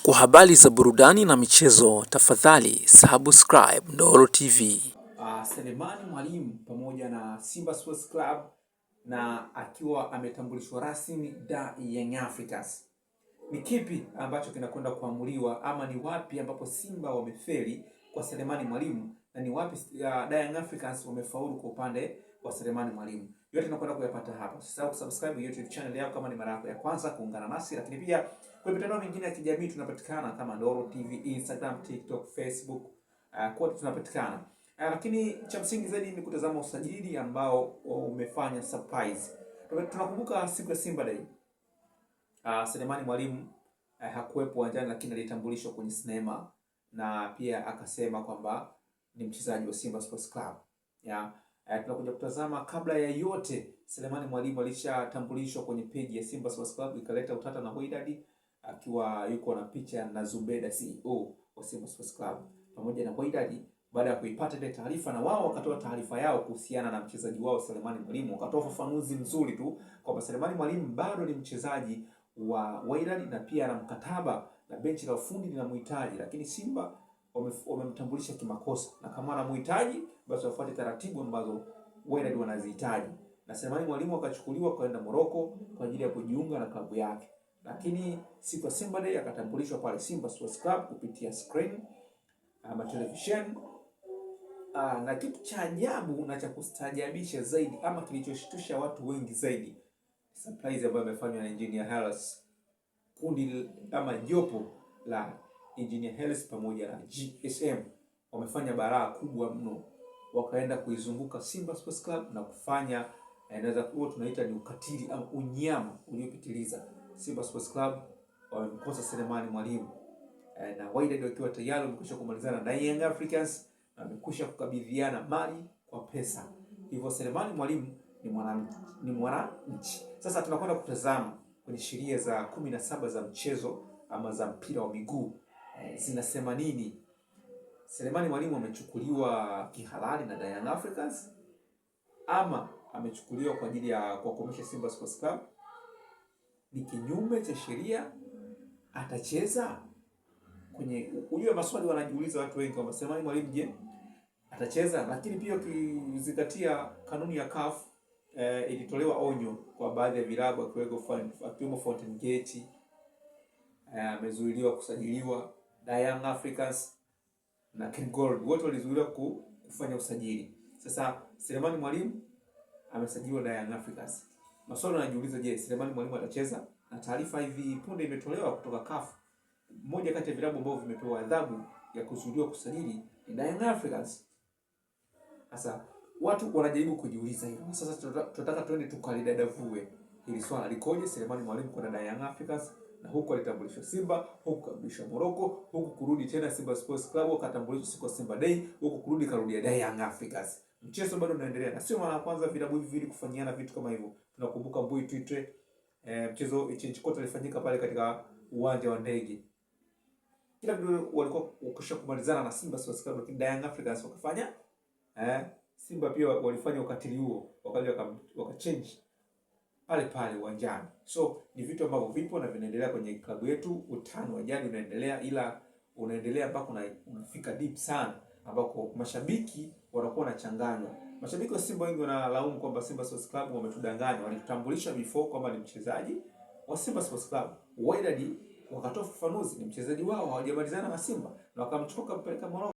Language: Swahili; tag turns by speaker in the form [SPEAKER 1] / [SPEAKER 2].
[SPEAKER 1] Kwa habari za burudani na michezo, tafadhali subscribe Ndolo TV.
[SPEAKER 2] Selemani Mwalimu pamoja na Simba Sports Club na akiwa ametambulishwa rasmi da Young Africans. Ni kipi ambacho kinakwenda kuamuliwa, ama ni wapi ambapo Simba wamefeli kwa Selemani Mwalimu na ni wapi da Young Africans wamefaulu kwa upande wa Selemani Mwalimu? Yote tunakwenda kuyapata hapa. Usisahau kusubscribe YouTube channel yako kama ni mara yako ya kwanza kuungana nasi, lakini pia kwa mitandao mingine ya kijamii tunapatikana kama Ndolo TV, Instagram, TikTok, Facebook, kote tunapatikana. Lakini cha msingi zaidi ni kutazama usajili ambao umefanya surprise. Tunakumbuka siku ya Simba Day, Selemani Mwalimu hakuwepo uwanjani, lakini alitambulishwa kwenye sinema na pia akasema kwamba ni mchezaji wa Simba Sports Club. Tunakuja kutazama, kabla ya yote Selemani Mwalimu alishatambulishwa kwenye page ya Simba Sports Club, ikaleta utata na Wydad akiwa yuko na picha na Zubeda, CEO wa Simba Sports Club, pamoja na Wydad. Baada ya kuipata ile taarifa, na wao wakatoa taarifa yao kuhusiana na mchezaji wao Selemani Mwalimu, wakatoa ufafanuzi mzuri tu kwamba Selemani Mwalimu bado ni mchezaji wa Wydad na pia ana mkataba na benchi la ufundi linamhitaji, lakini Simba wamemtambulisha kimakosa, na kama anamhitaji basi wafuate taratibu ambazo Wydad wanazihitaji. Na Selemani Mwalimu akachukuliwa kwenda Morocco kwa ajili ya kujiunga na klabu yake, lakini siku ya Simba Day akatambulishwa pale Simba Sports Club kupitia screen ama television. Na kitu cha ajabu na cha kustaajabisha zaidi, ama kilichoshtusha watu wengi zaidi, surprise ambayo imefanywa na Engineer Hersi. Kundi ama jopo la Engineer Hersi pamoja na GSM wamefanya baraa kubwa mno, wakaenda kuizunguka Simba Sports Club na kufanya, inaweza kuwa tunaita ni ukatili ama unyama uliopitiliza. Simba Sports Club wamemkosa Selemani Mwalimu, na Wydad wakiwa tayari wamekwisha kumalizana na Young Africans na wamekwisha kukabidhiana mali kwa pesa. Hivyo Selemani Mwalimu ni mwananchi. Sasa tunakwenda kutazama kwenye sheria za 17 za mchezo ama za mpira wa miguu, zinasema nini. Selemani Mwalimu amechukuliwa kihalali na Young Africans ama amechukuliwa kwa ajili ya kuwakomesha Simba Sports Club? Ni kinyume cha sheria? Atacheza? Kwenye ujue maswali wanajiuliza watu wengi kwamba Selemani Mwalimu je, atacheza? Lakini pia ukizingatia kanuni ya CAF, ilitolewa onyo kwa baadhi ya vilabu akiwemo Fountain Gate, amezuiliwa kusajiliwa. Young Africans na King Gold wote walizuiliwa kufanya usajili. Sasa Selemani Mwalimu amesajiliwa na Young Africans. Maswali wanajiuliza, je, Selemani Mwalimu atacheza? Na taarifa hivi punde imetolewa kutoka CAF, mmoja kati ya vilabu ambao vimepewa adhabu ya kuzuiliwa kusajili ni Young Africans. Sasa watu wanajaribu kujiuliza hilo. Sasa tunataka twende tukalidadavue hili swala likoje. Selemani Mwalimu kwa Young Africans, na huko alitambulishwa Simba, huko kabisha Morocco, huko kurudi tena Simba Sports Club, akatambulishwa siku ya Simba Day, huko kurudi karudia Young Africans. Mchezo bado unaendelea, na sio mara ya kwanza vilabu hivi vili kufanyiana vitu kama hivyo. Tunakumbuka Mbui Twitre, mchezo Chinchikota ulifanyika pale katika uwanja wa ndege. Kila mtu walikuwa ukisha kumalizana na Simba Sports Club, lakini Young Africans wakafanya Simba pia walifanya ukatili huo, wakachange pale pale uwanjani. So ni vitu ambavyo vipo na vinaendelea kwenye klabu yetu. Utani wa jadi unaendelea, ila unaendelea mpaka unafika deep sana, ambako mashabiki wanakuwa wanachanganywa. Mashabiki wa Simba wengi wanalaumu kwamba Simba Sports Club wametudanganya, walitutambulisha before kwamba ni mchezaji wa Simba Sports Club. Wydad wakatoa ufafanuzi ni mchezaji wao, hawajamalizana na Simba na wakamchukua kumpeleka Morocco.